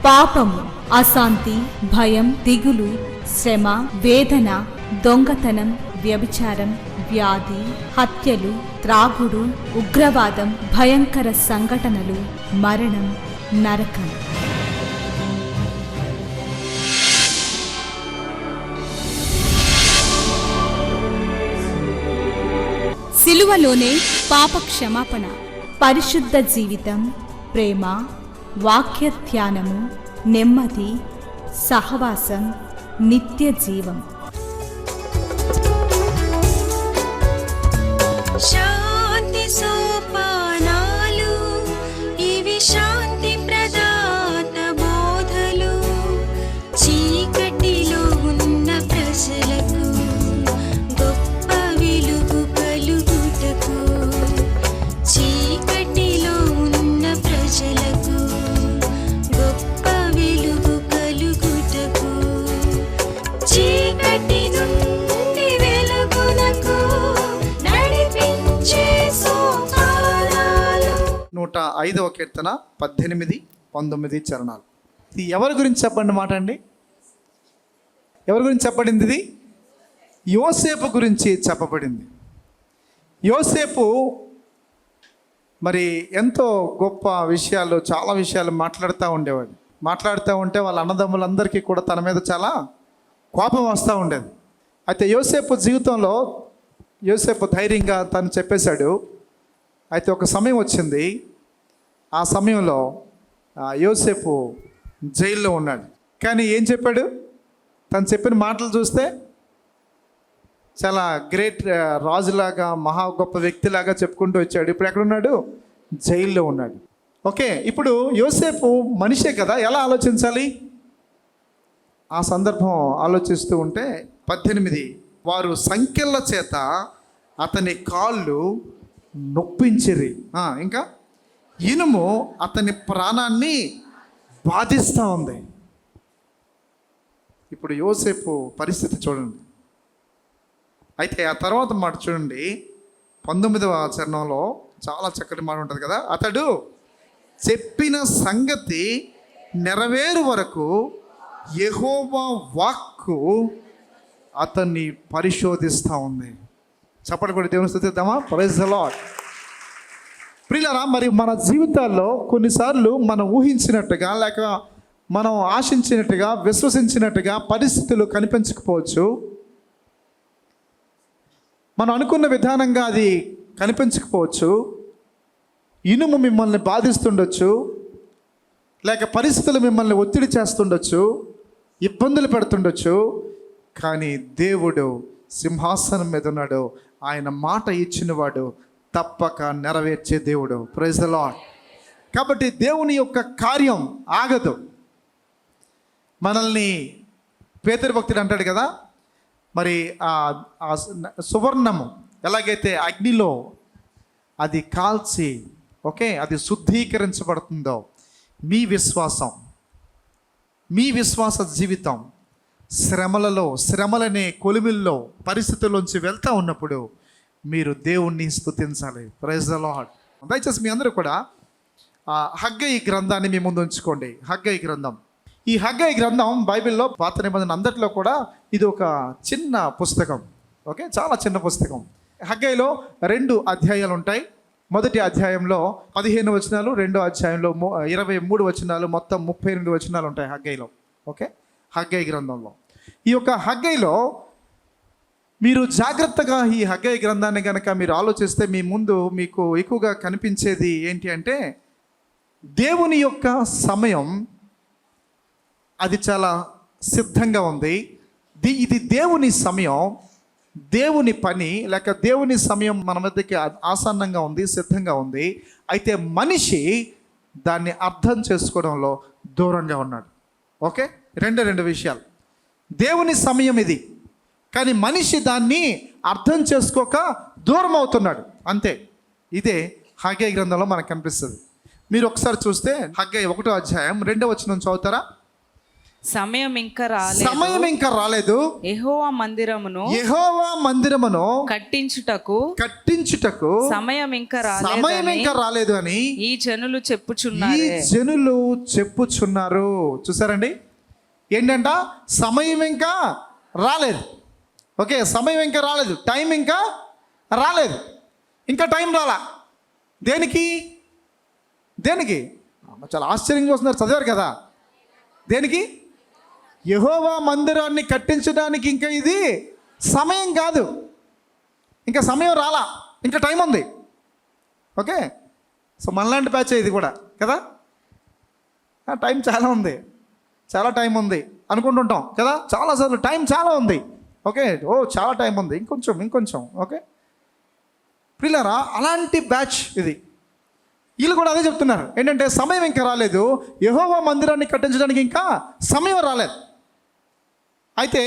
పాపము, అశాంతి, భయం, దిగులు, శ్రమ, వేదన, దొంగతనం, వ్యభిచారం, వ్యాధి, హత్యలు, త్రాగుడు, ఉగ్రవాదం, భయంకర సంఘటనలు, మరణం, నరకం. సిలువలోనే పాప క్షమాపణ, పరిశుద్ధ జీవితం, ప్రేమ, వాక్య ధ్యానము, నెమ్మది, సహవాసం, నిత్య జీవం. శాంతి సోపానాలు, ఇవి శాంతి ప్రదాత బోధలు. చీకటిలో ఉన్న ప్రజలకు గొప్ప వెలుగు కలుగుటకు, చీకటిలో ఉన్న ప్రజలకు గొప్ప వెలుగు కలుగుటకు, చీకటి నుండి వెలుగునకు 105వ కీర్తన 18, 19 చరణాలు. ఇది ఎవరి గురించి చెప్పండి మాట అండి? ఎవరి గురించి చెప్పబడింది? ఇది యోసేపు గురించి చెప్పబడింది. యోసేపు మరి ఎంతో గొప్ప విషయాలు, చాలా విషయాలు మాట్లాడుతూ ఉండేవాడు. మాట్లాడుతూ ఉంటే వాళ్ళ అన్నదమ్ములందరికీ కూడా తన మీద చాలా కోపం వస్తూ ఉండేది. అయితే యోసేపు జీవితంలో యోసేపు ధైర్యంగా తను చెప్పేశాడు. అయితే ఒక సమయం వచ్చింది. ఆ సమయంలో యోసేపు జైల్లో ఉన్నాడు. కానీ ఏం చెప్పాడు? తను చెప్పిన మాటలు చూస్తే చాలా గ్రేట్ రాజులాగా, మహా గొప్ప వ్యక్తిలాగా చెప్పుకుంటూ వచ్చాడు. ఇప్పుడు ఎక్కడున్నాడు? జైల్లో ఉన్నాడు. ఓకే, ఇప్పుడు యోసేపు మనిషే కదా, ఎలా ఆలోచించాలి? ఆ సందర్భం ఆలోచిస్తూ ఉంటే 18, వారు సంకెళ్ళ చేత అతని కాళ్ళు నొప్పించిరి, ఇంకా ఇనుము అతని ప్రాణాన్ని బాధిస్తూ ఉంది. ఇప్పుడు యోసేపు పరిస్థితి చూడండి. అయితే ఆ తర్వాత మాట చూడండి, 19వ చరణంలో చాలా చక్కటి మాట ఉంటుంది కదా. అతడు చెప్పిన సంగతి నెరవేరు వరకు యెహోవా వాక్కు అతన్ని పరిశోధిస్తూ ఉంది. చప్పటి కూడా దేవుని స్తుతిద్దామా? Praise the lord. ప్రియులారా, మరి మన జీవితాల్లో కొన్నిసార్లు మనం ఊహించినట్టుగా, లేక మనం ఆశించినట్టుగా, విశ్వసించినట్టుగా పరిస్థితులు కనిపించకపోవచ్చు. మనం అనుకున్న విధానంగా అది కనిపించకపోవచ్చు. ఇనుము మిమ్మల్ని బాధిస్తుండొచ్చు, లేక పరిస్థితులు మిమ్మల్ని ఒత్తిడి చేస్తుండొచ్చు, ఇబ్బందులు పెడుతుండొచ్చు. కానీ దేవుడు సింహాసనం మీద ఉన్నాడు. ఆయన మాట ఇచ్చినవాడు తప్పక నెరవేర్చే దేవుడు. Praise the Lord. కాబట్టి దేవుని యొక్క కార్యం ఆగదు. మనల్ని పేతురు భక్తుడు అంటాడు కదా, మరి ఆ సువర్ణము ఎలాగైతే అగ్నిలో అది కాల్చి అది శుద్ధీకరించబడుతుందో, మీ విశ్వాస జీవితం శ్రమలనే కొలిమిల్లో పరిస్థితుల్లోంచి వెళ్తూ ఉన్నప్పుడు మీరు దేవుణ్ణి స్తుతించాలి. Praise the lord. దయచేసి మీ అందరూ కూడా హగ్గయి గ్రంథాన్ని మీ ముందు ఉంచుకోండి. హగ్గయి గ్రంథం. ఈ హగ్గయి గ్రంథం బైబిల్లో పాత నిబంధన అందరిలో కూడా ఇది ఒక చిన్న పుస్తకం. చాలా చిన్న పుస్తకం. హగ్గయిలో 2 అధ్యాయాలు ఉంటాయి. మొదటి అధ్యాయంలో 15 వచనాలు, రెండో అధ్యాయంలో 23 వచనాలు, మొత్తం 38 వచనాలు ఉంటాయి హగ్గయిలో. హగ్గయి గ్రంథంలో. ఈ యొక్క హగ్గయిలో మీరు జాగ్రత్తగా ఈ హగ్గయి గ్రంథాన్ని కనుక మీరు ఆలోచిస్తే మీ ముందు మీకు ఎక్కువగా కనిపించేది ఏంటి అంటే, దేవుని యొక్క సమయం అది చాలా సిద్ధంగా ఉంది. ఇది దేవుని సమయం, దేవుని పని, లేక దేవుని సమయం మన మధ్యకి ఆసన్నంగా ఉంది, సిద్ధంగా ఉంది. అయితే మనిషి దాన్ని అర్థం చేసుకోవడంలో దూరంగా ఉన్నాడు. రెండు విషయాలు. దేవుని సమయం ఇది, కానీ మనిషి దాన్ని అర్థం చేసుకోక దూరం అవుతున్నాడు, అంతే. ఇదే హగ్గయి గ్రంథంలో మనకు కనిపిస్తుంది. మీరు ఒకసారి చూస్తే హగ్గయి 1వ అధ్యాయం 2వ వచనం చదువుతారా? సమయం ఇంకా రాలేదు. సమయం ఇంకా రాలేదు. యెహోవా మందిరమును యెహోవా మందిరమును కట్టించుటకు సమయం ఇంకా సమయం రాలేదు అని ఈ జనులు ఈ చెప్పుచున్నారు. జనులు చెప్పుచున్నారు. చూసారండి, ఏంటంట? సమయం ఇంకా రాలేదు. ఓకే, సమయం ఇంకా రాలేదు, టైం ఇంకా రాలేదు, ఇంకా టైం రాలా. దేనికి? చాలా ఆశ్చర్యంగా చూస్తున్నారు, చదివారు కదా. దేనికి? యెహోవా మందిరాన్ని కట్టించడానికి ఇంకా ఇది సమయం కాదు, ఇంకా సమయం రాలా, ఇంకా టైం ఉంది. ఓకే, సో మనలాంటి బ్యాచ్ ఇది కూడా కదా. టైం చాలా ఉంది, చాలా టైం ఉంది అనుకుంటుంటాం కదా చాలాసార్లు. టైం చాలా ఉంది, ఓకే, చాలా టైం ఉంది, ఇంకొంచెం. ఓకే ప్రియులారా, అలాంటి బ్యాచ్ ఇది. వీళ్ళు కూడా అదే చెప్తున్నారు, ఏంటంటే సమయం ఇంకా రాలేదు, యెహోవా మందిరాన్ని కట్టించడానికి ఇంకా సమయం రాలేదు. అయితే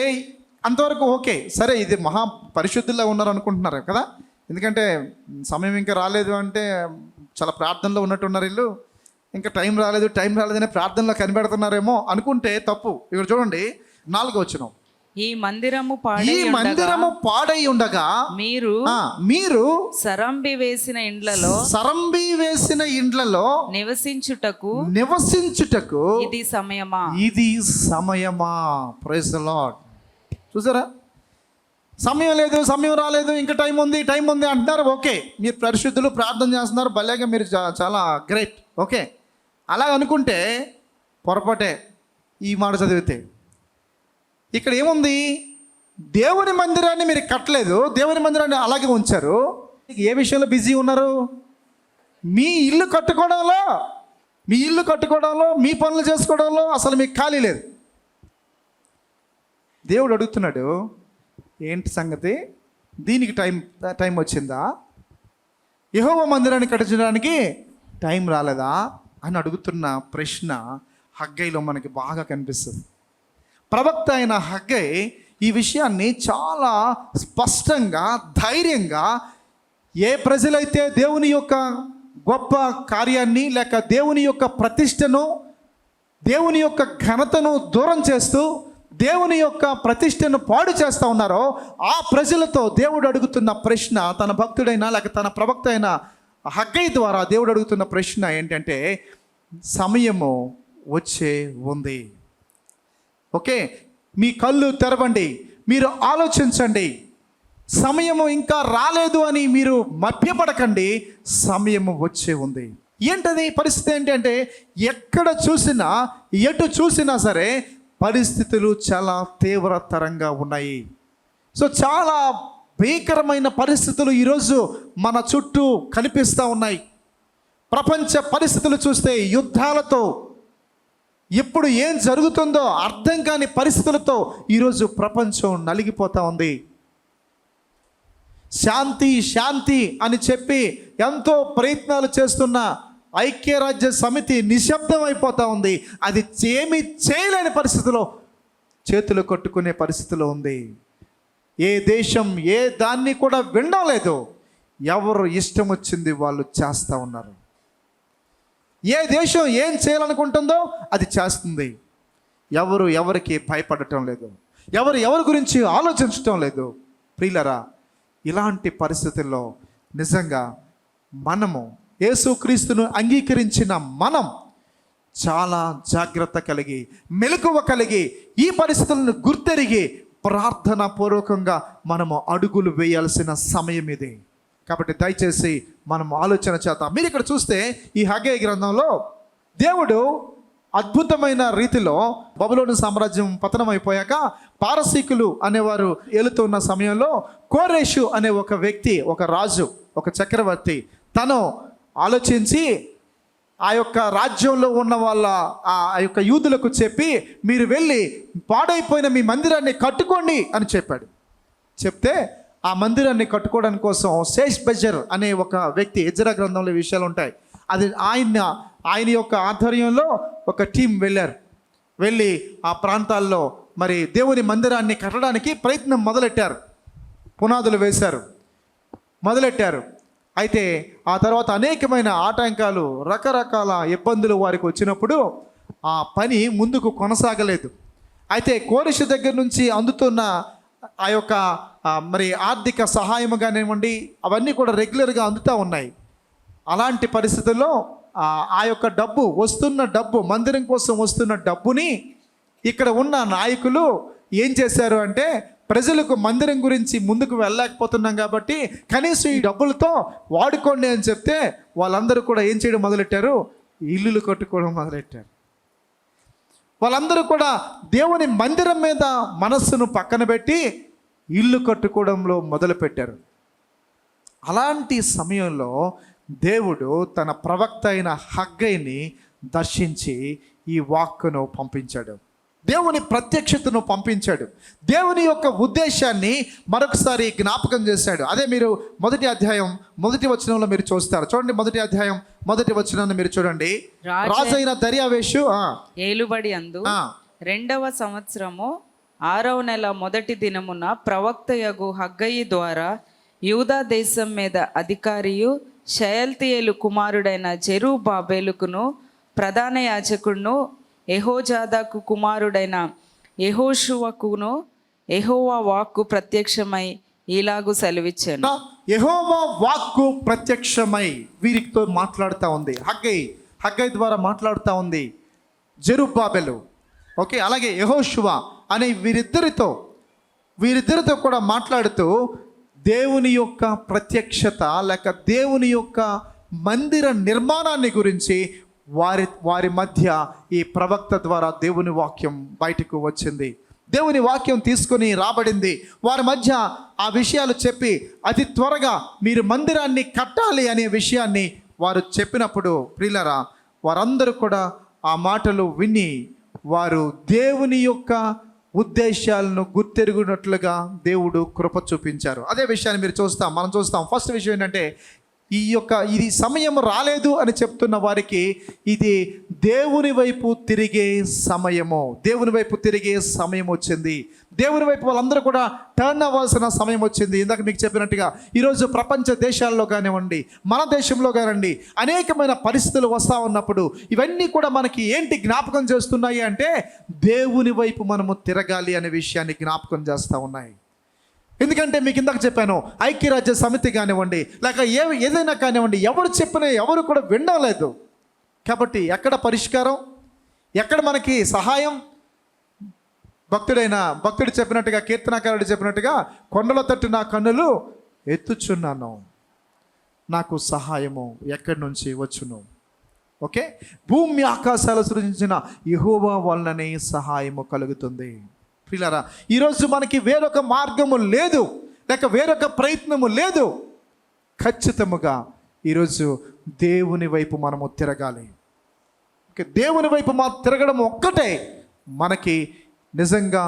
అంతవరకు ఓకే, సరే, ఇది మహా పరిశుద్ధుల్లో ఉన్నారు అనుకుంటున్నారు కదా. ఎందుకంటే సమయం ఇంకా రాలేదు అంటే చాలా ప్రార్థనలో ఉన్నట్టున్నారు వీళ్ళు. ఇంకా టైం రాలేదనే ప్రార్థనలో కనిపెడుతున్నారేమో అనుకుంటే తప్పు. ఇక్కడ చూడండి, 4వ వచనం. ఈ మందిరము పాడై ఉండగా మీరు సరంబి వేసిన ఇండ్లలో నివసించుటకు ఇది సమయమా. Praise the lord. చూసారా, సమయం లేదు, సమయం రాలేదు, ఇంకా టైం ఉంది అంటున్నారు. ఓకే, మీరు పరిశుద్ధులు, ప్రార్థన చేస్తున్నారు, భలేగా, మీరు చాలా గ్రేట్. ఓకే, అలా అనుకుంటే పొరపాటే. ఈ మాట చదివితే ఇక్కడ ఏముంది? దేవుని మందిరాన్ని మీరు కట్టలేదు, దేవుని మందిరాన్ని అలాగే ఉంచారు. ఏ విషయంలో బిజీ ఉన్నారు? మీ ఇల్లు కట్టుకోవడంలో, మీ పనులు చేసుకోవడంలో అసలు మీకు ఖాళీ లేదు. దేవుడు అడుగుతున్నాడు, ఏంటి సంగతి? దీనికి టైం వచ్చిందా? యెహోవా మందిరాన్ని కట్టించడానికి టైం రాలేదా అని అడుగుతున్న ప్రశ్న హగ్గైలో మనకి బాగా కనిపిస్తుంది. ప్రవక్త అయిన హగ్గై ఈ విషయాన్ని చాలా స్పష్టంగా, ధైర్యంగా, ఏ ప్రజలైతే దేవుని యొక్క గొప్ప కార్యాన్ని లేక దేవుని యొక్క ప్రతిష్టను, దేవుని యొక్క ఘనతను దూరం చేస్తూ దేవుని యొక్క ప్రతిష్టను పాడు చేస్తూ ఉన్నారో ఆ ప్రజలతో దేవుడు అడుగుతున్న ప్రశ్న, తన భక్తుడైన లేక తన ప్రవక్త అయిన హగ్గై ద్వారా దేవుడు అడుగుతున్న ప్రశ్న ఏంటంటే, సమయము వచ్చే ఉంది. ఓకే, మీ కళ్ళు తెరవండి, మీరు ఆలోచించండి. సమయము ఇంకా రాలేదు అని మీరు మభ్యపడకండి, సమయము వచ్చే ఉంది. ఏంటది పరిస్థితి? ఏంటంటే ఎటు చూసినా సరే పరిస్థితులు చాలా తీవ్రతరంగా ఉన్నాయి. సో చాలా భీకరమైన పరిస్థితులు ఈరోజు మన చుట్టూ కనిపిస్తూ ఉన్నాయి. ప్రపంచ పరిస్థితులు చూస్తే యుద్ధాలతో, ఇప్పుడు ఏం జరుగుతుందో అర్థం కాని పరిస్థితులతో ఈరోజు ప్రపంచం నలిగిపోతూ ఉంది. శాంతి అని చెప్పి ఎంతో ప్రయత్నాలు చేస్తున్న ఐక్యరాజ్య సమితి నిశ్శబ్దం అయిపోతూ ఉంది. అది ఏమీ చేయలేని పరిస్థితిలో, చేతులు కొట్టుకునే పరిస్థితిలో ఉంది. ఏ దేశం ఏ దాన్ని కూడా వినడం లేదు. ఎవరు ఇష్టం వచ్చింది వాళ్ళు చేస్తూ ఉన్నారు. ఏ దేశం ఏం చేయాలనుకుంటుందో అది చేస్తుంది. ఎవరికి భయపడటం లేదు, ఎవరి గురించి ఆలోచించటం లేదు. ప్రియులరా, ఇలాంటి పరిస్థితుల్లో నిజంగా మనము యేసుక్రీస్తును అంగీకరించిన మనం చాలా జాగ్రత్త కలిగి, మెలకువ కలిగి, ఈ పరిస్థితులను గుర్తెరిగి ప్రార్థనా పూర్వకంగా మనము అడుగులు వేయాల్సిన సమయం ఇది. కాబట్టి దయచేసి మనం ఆలోచన చేద్దాం. మీరు ఇక్కడ చూస్తే ఈ హగ్గై గ్రంథంలో దేవుడు అద్భుతమైన రీతిలో బబులోను సామ్రాజ్యం పతనం అయిపోయాక పారసీకులు అనేవారు ఏలుతున్న సమయంలో కోరేషు అనే ఒక వ్యక్తి, ఒక రాజు, ఒక చక్రవర్తి, తను ఆలోచించి ఆ యొక్క రాజ్యంలో ఉన్న వాళ్ళ ఆ యొక్క యూదులకు చెప్పి, మీరు వెళ్ళి పాడైపోయిన మీ మందిరాన్ని కట్టుకోండి అని చెప్పాడు. చెప్తే ఆ మందిరాన్ని కట్టుకోవడానికి కోసం షేష్బజ్జర్ అనే ఒక వ్యక్తి, ఎజ్రా గ్రంథంలో విషయాలు ఉంటాయి, అది ఆయన యొక్క ఆధ్వర్యంలో ఒక టీం వెళ్ళి ఆ ప్రాంతాల్లో మరి దేవుని మందిరాన్ని కట్టడానికి ప్రయత్నం మొదలెట్టారు. పునాదులు వేశారు, మొదలెట్టారు. అయితే ఆ తర్వాత అనేకమైన ఆటంకాలు, రకరకాల ఇబ్బందులు వారికి వచ్చినప్పుడు ఆ పని ముందుకు కొనసాగలేదు. అయితే కోరెషు దగ్గర నుంచి అందుతున్న ఆ యొక్క మరి ఆర్థిక సహాయం కానివ్వండి, అవన్నీ కూడా రెగ్యులర్గా అందుతూ ఉన్నాయి. అలాంటి పరిస్థితుల్లో ఆ యొక్క డబ్బు మందిరం కోసం వస్తున్న డబ్బుని ఇక్కడ ఉన్న నాయకులు ఏం చేశారు అంటే, ప్రజలకు మందిరం గురించి ముందుకు వెళ్ళలేకపోతున్నాం కాబట్టి కనీసం ఈ డబ్బులతో వాడుకోండి అని చెప్తే వాళ్ళందరూ కూడా ఏం చేయడం మొదలెట్టారు, ఇల్లులు కట్టుకోవడం మొదలెట్టారు. వాళ్ళందరూ కూడా దేవుని మందిరం మీద మనస్సును పక్కన పెట్టి ఇల్లు కట్టుకోవడంలో మొదలుపెట్టారు. అలాంటి సమయంలో దేవుడు తన ప్రవక్త అయిన హగ్గయిని దర్శించి ఈ వాక్కును పంపించాడు. దేవుని ప్రత్యక్షతను పంపించాడు. దేవుని యొక్క ఉద్దేశాన్ని మరొకసారి జ్ఞాపకం చేశాడు. అదే మీరు 1వ అధ్యాయం 1వ వచనంలో మీరు చూస్తారు. చూడండి, 1వ అధ్యాయం 1వ వచనాన్ని మీరు చూడండి. రాజైన దర్యావేషు ఏలుబడి అందు 2వ సంవత్సరము 6వ నెల 1టి దినమున ప్రవక్తయగు హగ్గయి ద్వారా యూదా దేశం మీద అధికారియు షయల్తీయేలు కుమారుడైన జెరుబ్బాబెలుకును ప్రధాన యాజకుడును యెహోజాదాకు కుమారుడైన యెహోషువకును యెహోవా వాక్కు ప్రత్యక్షమై ఇలాగు సెలవిచ్చాను. యెహోవా వాక్కు ప్రత్యక్షమై వీరితో మాట్లాడుతూ ఉంది. హగ్గయి ద్వారా మాట్లాడుతూ ఉంది జెరుబ్బాబెలు. ఓకే, అలాగే యెహోషువ అనే వీరిద్దరితో కూడా మాట్లాడుతూ దేవుని యొక్క ప్రత్యక్షత లేక దేవుని యొక్క మందిర నిర్మాణాన్ని గురించి వారి మధ్య ఈ ప్రవక్త ద్వారా దేవుని వాక్యం బయటకు వచ్చింది. దేవుని వాక్యం తీసుకొని రాబడింది. వారి మధ్య ఆ విషయాలు చెప్పి అతి త్వరగా మీరు మందిరాన్ని కట్టాలి అనే విషయాన్ని వారు చెప్పినప్పుడు ప్రియులారా, వారందరూ కూడా ఆ మాటలు విని వారు దేవుని యొక్క ఉద్దేశాలను గుర్తెరుగునట్లుగా దేవుడు కృప చూపించారు. అదే విషయాన్ని మనం చూస్తాం. ఫస్ట్ విషయం ఏంటంటే, ఇది సమయం రాలేదు అని చెప్తున్న వారికి ఇది దేవుని వైపు తిరిగే సమయం వచ్చింది. దేవుని వైపు వాళ్ళందరూ కూడా టర్న్ అవ్వాల్సిన సమయం వచ్చింది. ఇందాక మీకు చెప్పినట్టుగా ఈరోజు ప్రపంచ దేశాల్లో కానివ్వండి, మన దేశంలో కానివ్వండి, అనేకమైన పరిస్థితులు వస్తూ ఉన్నప్పుడు ఇవన్నీ కూడా మనకి ఏంటి జ్ఞాపకం చేస్తున్నాయి అంటే, దేవుని వైపు మనము తిరగాలి అనే విషయాన్ని జ్ఞాపకం చేస్తూ ఉన్నాయి. ఎందుకంటే మీకు ఇందాక చెప్పాను, ఐక్యరాజ్య సమితి కానివ్వండి లేక ఏదైనా కానివ్వండి, ఎవరు చెప్పినా ఎవరు కూడా వినలేదు. కాబట్టి పరిష్కారం, ఎక్కడ మనకి సహాయం? భక్తుడు చెప్పినట్టుగా, కీర్తనకారుడు చెప్పినట్టుగా, కొండల తట్టు నా కన్నులు ఎత్తుచున్నాను, నాకు సహాయము ఎక్కడి నుంచి వచ్చును. ఓకే, భూమి ఆకాశాలు సృజించిన యెహోవా వలననే సహాయము కలుగుతుంది. ప్రియులారా, ఈరోజు మనకి వేరొక మార్గము లేదు, లేక వేరొక ప్రయత్నము లేదు. ఖచ్చితముగా ఈరోజు దేవుని వైపు మనము తిరగాలి. దేవుని వైపు తిరగడం ఒక్కటే మనకి నిజంగా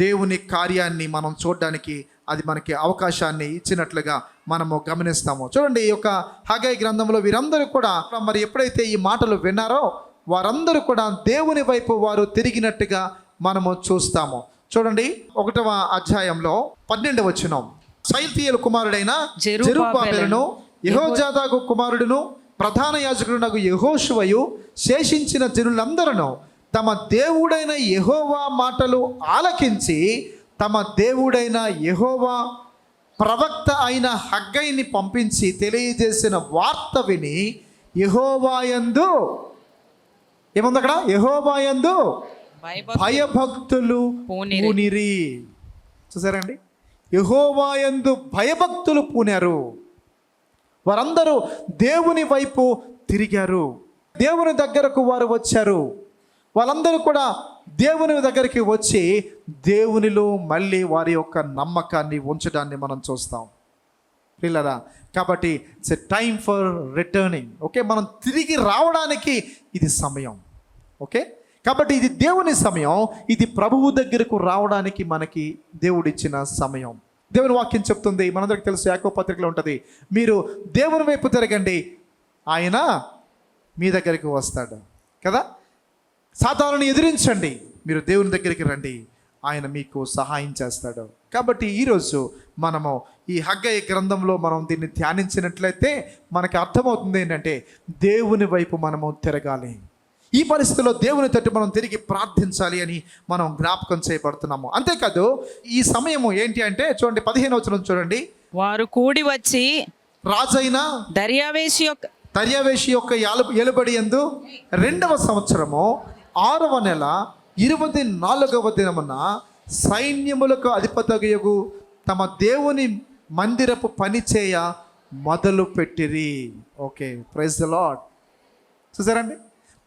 దేవుని కార్యాన్ని మనం చూడడానికి అది మనకి అవకాశాన్ని ఇచ్చినట్లుగా మనము గమనిస్తాము. చూడండి, ఈ యొక్క హగ్గయి గ్రంథంలో వీరందరూ కూడా మరి ఎప్పుడైతే ఈ మాటలు విన్నారో వారందరూ కూడా దేవుని వైపు వారు తిరిగినట్టుగా మనము చూస్తాము. చూడండి, 1వ అధ్యాయంలో 12వ వచనం. షయల్తీయేలు కుమారుడైన జెరుబ్బాబెలును యెహోజాదాకు కుమారుడును ప్రధాన యాజకుడునగు యెహోషువయు శేషించిన జనులందరూ తమ దేవుడైన యెహోవా మాటలు ఆలకించి తమ దేవుడైన యెహోవా ప్రవక్త అయిన హగ్గయిని పంపించి తెలియజేసిన వార్త విని యెహోవాయందు ఏముంది అక్కడ? యెహోవాయందు భయభక్తులు పూనిరి. చూసారండి, యెహోవాయందు భయభక్తులు పూనారు. వారందరూ దేవుని వైపు తిరిగారు, దేవుని దగ్గరకు వారు వచ్చారు. వాళ్ళందరూ కూడా దేవుని దగ్గరికి వచ్చి దేవునిలో మళ్ళీ వారి యొక్క నమ్మకాన్ని ఉంచడాన్ని మనం చూస్తాం. పిల్లరా, కాబట్టి it's a time for returning. Okay, మనం తిరిగి రావడానికి ఇది సమయం. ఓకే, కాబట్టి ఇది దేవుని సమయం, ఇది ప్రభువు దగ్గరకు రావడానికి మనకి దేవుడిచ్చిన సమయం. దేవుని వాక్యం చెప్తుంది, మనందరికి తెలుసు, యాకోబు పత్రికలో ఉంటుంది, మీరు దేవుని వైపు తిరగండి, ఆయన మీ దగ్గరికి వస్తాడు కదా. సాతానుని ఎదిరించండి, మీరు దేవుని దగ్గరికి రండి, ఆయన మీకు సహాయం చేస్తాడు. కాబట్టి ఈరోజు మనము ఈ హగ్గయి గ్రంథంలో మనం దీన్ని ధ్యానించినట్లయితే మనకి అర్థమవుతుంది ఏంటంటే, దేవుని వైపు మనము తిరగాలి. ఈ పరిస్థితిలో దేవుని తట్టు మనం తిరిగి ప్రార్థించాలి అని మనం జ్ఞాపకం చేయబడుతున్నాము. అంతేకాదు ఈ సమయము ఏంటి అంటే చూడండి 15వ వచనం చూడండి. వారు కూడి వచ్చి రాజైన దర్యావేషు యొక్క ఏలుబడి యందు 2వ సంవత్సరము 6వ నెల 24వ దినమున సైన్యములకు అధిపతయగు తమ దేవుని మందిరపు పని చేయ మొదలు పెట్టిరి. Okay, praise the lord. చూసారండి,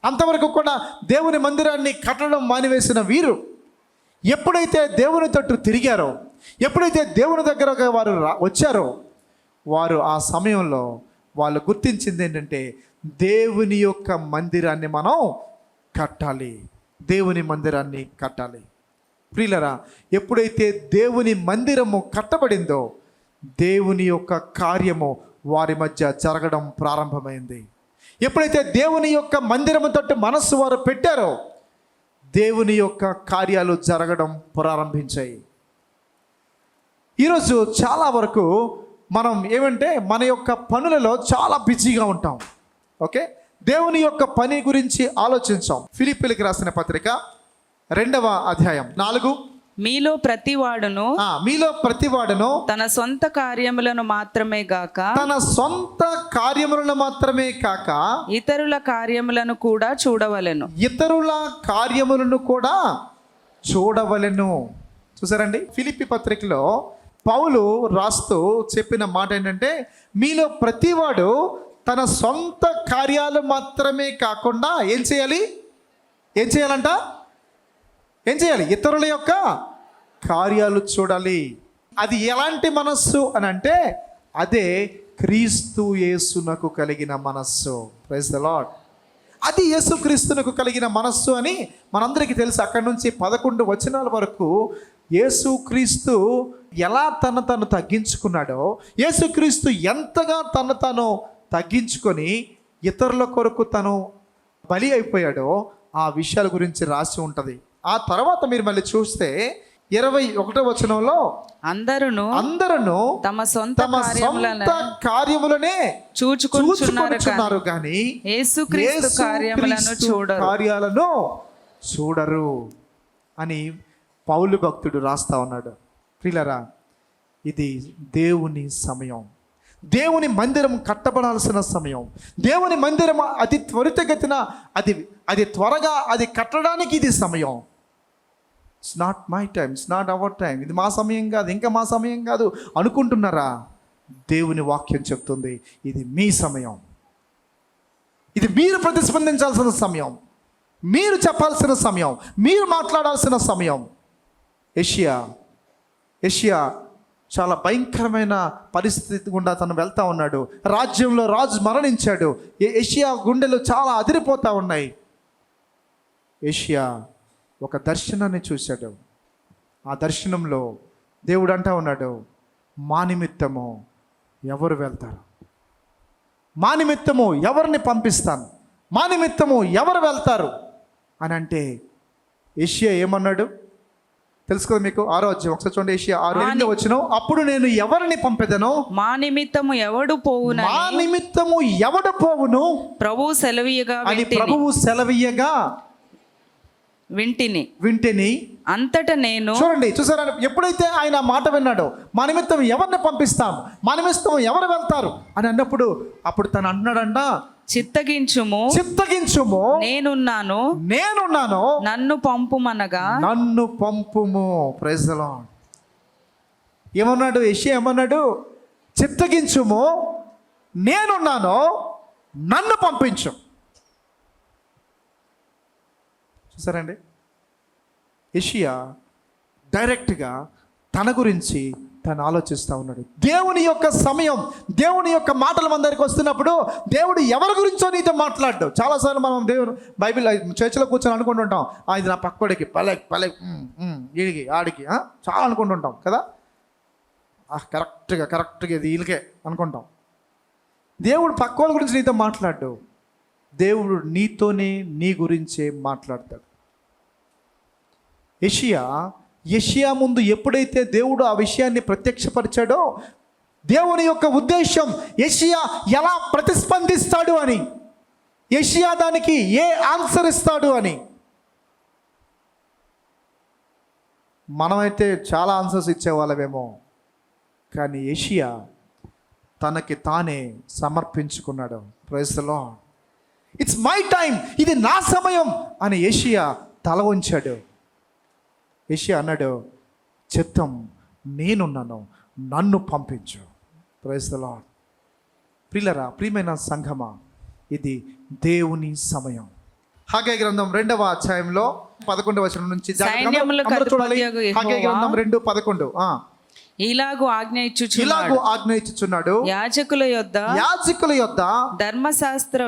అంతవరకు కూడా దేవుని మందిరాన్ని కట్టడం మానివేసిన వీరు ఎప్పుడైతే దేవుని తట్టు తిరిగారో, ఎప్పుడైతే దేవుని దగ్గర వారు వచ్చారో, వారు ఆ సమయంలో వాళ్ళు గుర్తించింది ఏంటంటే దేవుని యొక్క మందిరాన్ని మనం కట్టాలి, దేవుని మందిరాన్ని కట్టాలి. ప్రియులరా, ఎప్పుడైతే దేవుని మందిరము కట్టబడిందో దేవుని యొక్క కార్యము వారి మధ్య జరగడం ప్రారంభమైంది. ఎప్పుడైతే దేవుని యొక్క మందిరము తట్టు మనస్సు వారు పెట్టారో దేవుని యొక్క కార్యాలు జరగడం ప్రారంభించాయి. ఈరోజు చాలా వరకు మనం ఏమంటే మన యొక్క పనులలో చాలా బిజీగా ఉంటాం. ఓకే, దేవుని యొక్క పని గురించి ఆలోచించాం. ఫిలిప్పీలకు రాసిన పత్రిక 2వ అధ్యాయం 4. మీలో ప్రతివాడును తన సొంత కార్యములను మాత్రమే కాక ఇతరుల కార్యములను కూడా చూడవలెను. చూసారండి, ఫిలిప్పీ పత్రికలో పౌలు రాస్తూ చెప్పిన మాట ఏంటంటే మీలో ప్రతివాడు తన సొంత కార్యాలు మాత్రమే కాకుండా ఏం చేయాలి? ఇతరుల యొక్క కార్యాలు చూడాలి. అది ఎలాంటి మనస్సు అని అంటే అదే క్రీస్తు యేసునకు కలిగిన మనస్సు. Praise the Lord. అది యేసుక్రీస్తునకు కలిగిన మనస్సు అని మనందరికీ తెలుసు. అక్కడి నుంచి 11 వచనాల వరకు యేసుక్రీస్తు ఎలా తను తగ్గించుకున్నాడో, యేసుక్రీస్తు ఎంతగా తను తగ్గించుకొని ఇతరుల కొరకు తను బలి అయిపోయాడో ఆ విషయాల గురించి రాసి ఉంటుంది. ఆ తర్వాత మీరు మళ్ళీ చూస్తే 21వ వచనంలో అందరూ తమ సొంత కార్యములనే చూచుకొనుచున్నారు కానీ యేసుక్రీస్తు కార్యాలను చూడరు అని పౌలు భక్తుడు రాస్తా ఉన్నాడు. ప్రియులారా, ఇది దేవుని సమయం, దేవుని మందిరం కట్టబడాల్సిన సమయం. దేవుని మందిరం అతి త్వరితగతిన అది త్వరగా అది కట్టడానికి ఇది సమయం. It's not my time, it's not our time, ఇది మా సమయం కాదు, ఇంకా మా సమయం కాదు అనుకుంటున్నారా? దేవుని వాక్యం చెప్తుంది ఇది మీ సమయం, ఇది మీరు ప్రతిస్పందించాల్సిన సమయం, మీరు చెప్పాల్సిన సమయం, మీరు మాట్లాడాల్సిన సమయం. యెషయా చాలా భయంకరమైన పరిస్థితి గుండా తను వెళ్తా ఉన్నాడు. రాజ్యంలో రాజు మరణించాడు. యెషయా గుండెలు చాలా అదిరిపోతూ ఉన్నాయి. యెషయా ఒక దర్శనాన్ని చూశాడు. ఆ దర్శనంలో దేవుడు అంటా ఉన్నాడు, మా నిమిత్తము ఎవరు వెళ్తారు, మా నిమిత్తము ఎవరిని పంపిస్తాను, మా నిమిత్తము ఎవరు వెళ్తారు అని అంటే యెషయా ఏమన్నాడు తెలుసు కదా మీకు? 6వ అధ్యాయం ఒకసారి చూడండి. యెషయా 6:8 వచ్చిన అప్పుడు నేను ఎవరిని పంపెదను, మా నిమిత్తము ఎవడు పోవును ప్రభువు సెలవీయగా వింటిని అంతటా నేను. చూసారా, ఎప్పుడైతే ఆయన మాట విన్నాడో మా నిమిత్తం ఎవరిని పంపిస్తాం, మా నిమిత్తం ఎవరు వెళ్తారు అని అన్నప్పుడు అప్పుడు తను అంటున్నాడంట, చిత్తగించుము నేనున్నాను నన్ను పంపుము. Praise the Lord. ఏమన్నాడు యెషయా? ఏమన్నాడు? చిత్తగించుము, నేనున్నాను, నన్ను పంపించు. చూసారండి, యెషయా డైరెక్ట్గా తన గురించి తను ఆలోచిస్తూ ఉన్నాడు. దేవుని యొక్క సమయం, దేవుని యొక్క మాటలు మన దగ్గరికి వస్తున్నప్పుడు దేవుడు ఎవరి గురించో నీతో మాట్లాడ్డు. చాలాసార్లు మనం దేవుడు బైబిల్ చర్చిలో కూర్చొని అనుకుంటుంటాం, ఇది నా పక్కడికి పలెక్ వీడికి ఆడికి చాలా అనుకుంటుంటాం కదా. కరెక్ట్గా ఇది వీళ్ళకే అనుకుంటాం. దేవుడు పక్క వాళ్ళ గురించి నీతో మాట్లాడ్డు. దేవుడు నీతోనే నీ గురించే మాట్లాడతాడు. యెషయా ముందు ఎప్పుడైతే దేవుడు ఆ విషయాన్ని ప్రత్యక్షపరిచాడో, దేవుని యొక్క ఉద్దేశం యెషయా ఎలా ప్రతిస్పందిస్తాడు అని, యెషయా దానికి ఏ ఆన్సర్ ఇస్తాడు అని. మనమైతే చాలా ఆన్సర్స్ ఇచ్చేవాళ్ళమేమో, కానీ యెషయా తనకి తానే సమర్పించుకున్నాడు. Praise the lord. It's my time, ఇది నా సమయం అని యెషయా తల వంచాడు. యెషయా అన్నాడు, చిత్తం నేనున్నాను, నన్ను పంపించు. Praise the Lord. ప్రియులరా, ప్రియమైన సంఘమా, ఇది దేవుని సమయం. హగ్గై గ్రంథం 2వ అధ్యాయంలో 11వ వచనం నుంచి సైన్యములకు అందరూ చూడాలి. అధిపతియగు యెహోవా హగ్గై గ్రంథం 2:11. ఇలాగు ఆజ్ఞ ఇచ్చుచున్నాడు, ఆజ్ఞ ఇచ్చుచున్నాడు, యాజకుల యొద్ద ధర్మశాస్త్ర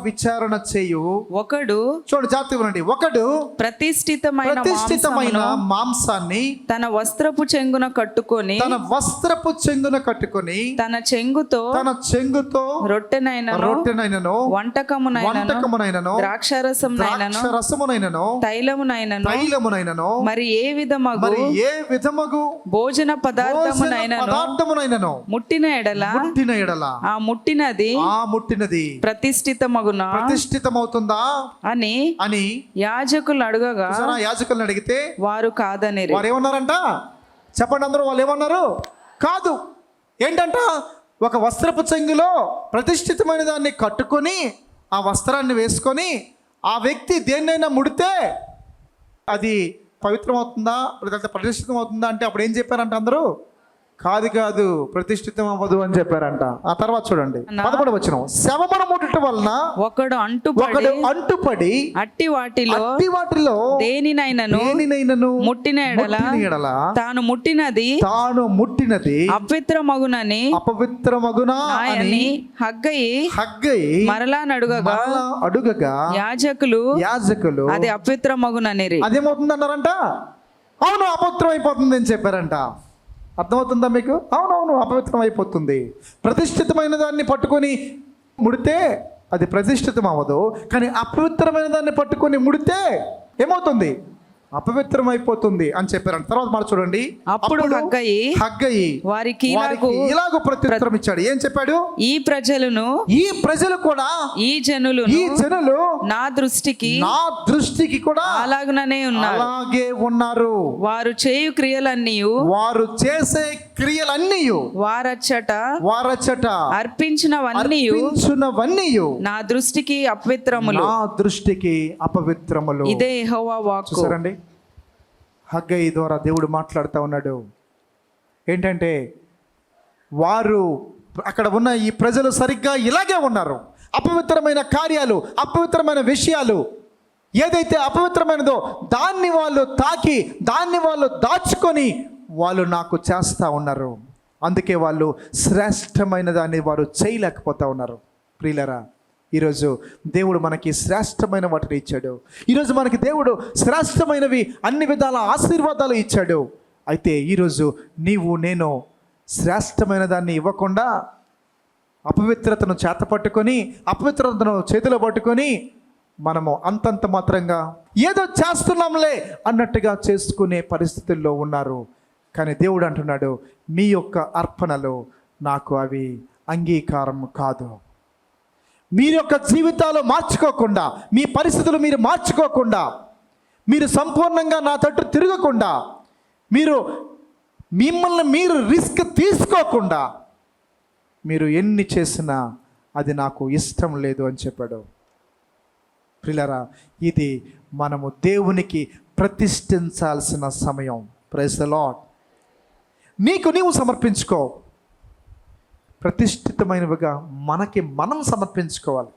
విచారణ చేయు ఒకడు, చూడండి జాగ్రత్తగా వినండి, ఒకడు ప్రతిష్ఠితమైన మాంసాన్ని తన వస్త్రపు చెంగున కట్టుకొని తన చెంగుతో రొట్టెనైనను వంటకమునైనను ద్రాక్షరసమునైనను తైలమునైనను మరి ఏ విధమగు భోజన పదార్థమునైనను ముట్టిన ఎడల ఆ ముట్టినది ప్రతిష్ఠితమవుతుందా అని యాజకులు అడిగితే వారు కాదనిరి. వారు ఏమన్నారంట? చెప్పండి అందరూ, వాళ్ళు ఏమన్నారు? కాదు. ఏంటంట? ఒక వస్త్రపు చెంగులో ప్రతిష్ఠితమైన దాన్ని కట్టుకొని ఆ వస్త్రాన్ని వేసుకొని ఆ వ్యక్తి దేన్నైనా ముడితే అది పవిత్రం అవుతుందా, లేదంటే ప్రతిష్ఠితం అవుతుందా అంటే అప్పుడు ఏం చెప్పారంట అందరూ? కాదు, ప్రతిష్ఠితం అవ్వదు అని చెప్పారంట. ఆ తర్వాత చూడండి 11వ వచనం, శవమును ముట్టుట వలన ఒకడు అంటుపడి అట్టి వాటిలో దేనినైనను ముట్టిన ఎడల తాను ముట్టినది అపవిత్రమగునా అని హగ్గయి మరలా అడుగగా యాజకులు అది అపవిత్రమగుననిరి. అదేమవుతుంది అన్నారంట? అవును, అపవిత్రం అయిపోతుంది అని చెప్పారంట. అర్థమవుతుందా మీకు? అవునవును, అపవిత్రం అయిపోతుంది. ప్రతిష్ఠితమైన దాన్ని పట్టుకొని ముడితే అది ప్రతిష్ఠితం అవ్వదు, కానీ అపవిత్రమైన దాన్ని పట్టుకొని ముడితే ఏమవుతుంది? అపవిత్రం అయిపోతుంది అని చెప్పారంట. తర్వాత మాట చూడండి, అప్పుడు హగ్గయి వారికి ఇలాగ ప్రత్యుత్తరం ఇచ్చాడు. ఏం చెప్పాడు? ఈ ప్రజలు కూడా ఈ జనులు నా దృష్టికి కూడా అలాగే ఉన్నారు. వారు చేయు వారు చేసే క్రియలన్నీ వారచ్చట అర్పించినవన్నీ నా దృష్టికి అపవిత్రములు. ఇదే యెహోవా వాక్కు. చూసారండి, హగ్గయి ద్వారా దేవుడు మాట్లాడుతూ ఉన్నాడు. ఏంటంటే వారు అక్కడ ఉన్న ఈ ప్రజలు సరిగ్గా ఇలాగే ఉన్నారు. అపవిత్రమైన కార్యాలు, అపవిత్రమైన విషయాలు, ఏదైతే అపవిత్రమైనదో దాన్ని వాళ్ళు తాకి, దాన్ని వాళ్ళు దాచుకొని వాళ్ళు నాకు చేస్తూ ఉన్నారు. అందుకే వాళ్ళు శ్రేష్టమైన దాన్ని వారు చేయలేకపోతూ ఉన్నారు. ప్రియులరా, ఈరోజు దేవుడు మనకి శ్రేష్టమైన వాటిని ఇచ్చాడు. ఈరోజు మనకి దేవుడు శ్రేష్టమైనవి అన్ని విధాల ఆశీర్వాదాలు ఇచ్చాడు. అయితే ఈరోజు నేను శ్రేష్టమైన దాన్ని ఇవ్వకుండా అపవిత్రతను చేతపట్టుకొని, అపవిత్రతను చేతిలో పట్టుకొని మనము అంతంత మాత్రంగా ఏదో చేస్తున్నాంలే అన్నట్టుగా చేసుకునే పరిస్థితుల్లో ఉన్నారు. కానీ దేవుడు అంటున్నాడు, మీ యొక్క అర్పణలు నాకు అవి అంగీకారం కాదు. మీరు యొక్క జీవితాలు మార్చుకోకుండా, మీ పరిస్థితులు మీరు మార్చుకోకుండా, మీరు సంపూర్ణంగా నా తట్టు తిరగకుండా, మిమ్మల్ని మీరు రిస్క్ తీసుకోకుండా మీరు ఎన్ని చేసినా అది నాకు ఇష్టం లేదు అని చెప్పాడు. ప్రియులారా, ఇది మనము దేవునికి ప్రతిష్ఠించాల్సిన సమయం. Praise the Lord. నీవు సమర్పించుకో. ప్రతిష్ఠితమైనవిగా మనం సమర్పించుకోవాలి.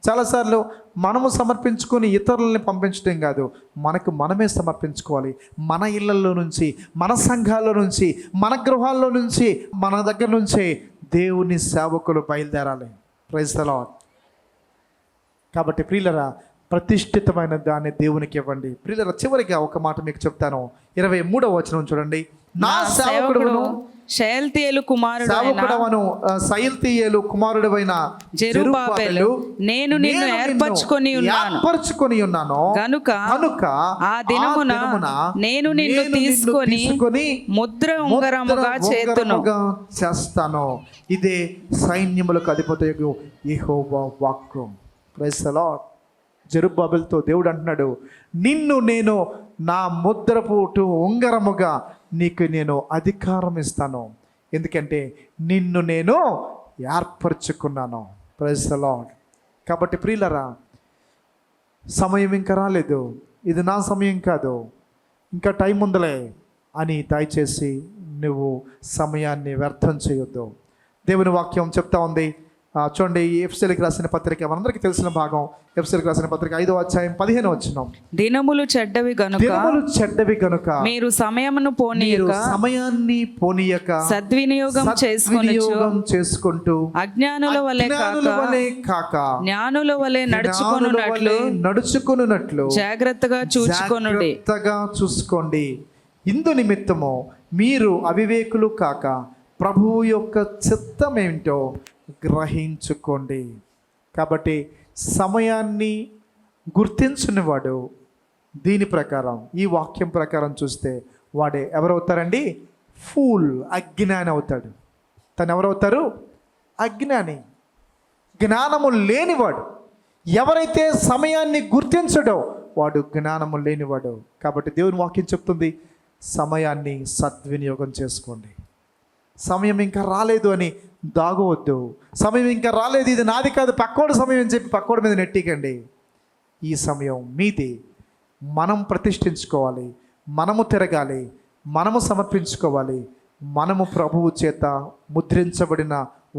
చాలాసార్లు మనము సమర్పించుకొని ఇతరులని పంపించడం కాదు, మనకు మనమే సమర్పించుకోవాలి. మన ఇళ్లలో నుంచి, మన సంఘాల్లో నుంచి, మన గృహాల్లో నుంచి, మన దగ్గర నుంచే దేవుని సేవకులు బయలుదేరాలి. Praise the Lord. కాబట్టి ప్రియులరా, ప్రతిష్ఠితమైన దాన్ని దేవునికి ఇవ్వండి. ప్రియులరా, చివరిగా ఒక మాట మీకు చెప్తాను. 23వ వచనం చూడండి, నా సేవకుడును షయల్తీయేలు కుమారుడైన సేవకుడవను సయల్తీయేలు కుమారుడైన జెరుబ్బాబెలు, నేను నిన్ను ఏర్పరచుకొని ఉన్నాను గనుక ఆ దినమున నేను నిన్ను తీసుకొని ముద్ర ఉంగరముగా చేస్తాను. ఇదే సైన్యములకు అధిపతియగు యెహోవా వాక్కు. Praise the lord. జెరుబ్బాబెలుతో దేవుడు అంటున్నాడు, నిన్ను నేను నా ముద్రపుటు ఉంగరముగా నీకు నేను అధికారం ఇస్తాను, ఎందుకంటే నిన్ను నేను ఏర్పరచుకున్నాను. Praise the Lord. కాబట్టి ప్రియులరా, సమయం ఇంకా రాలేదు, ఇది నా సమయం కాదు, ఇంకా టైం ఉందిలే అని దయచేసి నువ్వు సమయాన్ని వ్యర్థం చేయొద్దు. దేవుని వాక్యం చెప్తా ఉంది. చూడండి, ఎఫెసీయులకు రాసిన పత్రిక మనందరికీ తెలిసిన భాగం. ఎఫెసీయులకు రాసిన పత్రిక 5వ అధ్యాయం 15వ వచనం. దినములు చెడ్డవి గనుక మీరు సమయాన్ని పోనీయక సద్వినియోగం చేసుకుంటూ అజ్ఞానుల వలె కాక జ్ఞానుల వలె నడుచుకొనున్నట్లు జాగ్రత్తగా చూసుకోండి. ఇందు నిమిత్తము మీరు అవివేకులు కాక ప్రభువు యొక్క చిత్తం ఏమిటో గ్రహించుకోండి. కాబట్టి సమయాన్ని గుర్తించునివాడు దీని ప్రకారం, ఈ వాక్యం ప్రకారం చూస్తే వాడే ఎవరవుతారండి? ఫూల్, అజ్ఞాని అవుతాడు. తను ఎవరవుతారు? అజ్ఞాని, జ్ఞానము లేనివాడు. ఎవరైతే సమయాన్ని గుర్తించడో వాడు జ్ఞానము లేనివాడు. కాబట్టి దేవుని వాక్యం చెప్తుంది, సమయాన్ని సద్వినియోగం చేసుకోండి. సమయం ఇంకా రాలేదు అని దాగవద్దు. సమయం ఇంకా రాలేదు, ఇది నాది కాదు, పక్కోడు సమయం అని చెప్పి పక్కోడి మీద నెట్టికండి. ఈ సమయం మీది. మనం ప్రతిష్ఠించుకోవాలి, మనము తిరగాలి, మనము సమర్పించుకోవాలి. మనము ప్రభువు చేత ముద్రించబడిన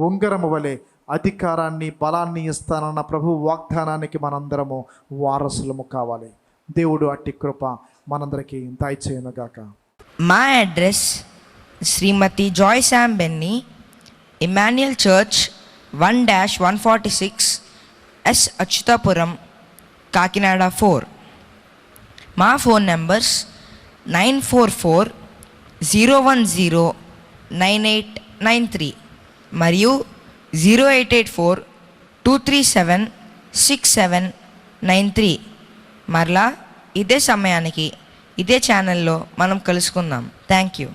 ఉంగరము వలె అధికారాన్ని, బలాన్ని ఇస్తానన్న ప్రభు వాగ్దానానికి మనందరము వారసులము కావాలి. దేవుడు అట్టి కృప మనందరికీ దయచేయునుగాక. మా address Shrimati Joy Sam Benny, Emmanuel church 1-146 S Achyutapuram, Kakinada 4. మా ఫోన్ నంబర్స్ 944-010-9893 మరియు 0884-237-6793. మరలా ఇదే సమయానికి ఇదే ఛానల్లో మనం కలుసుకుందాం. Thank you.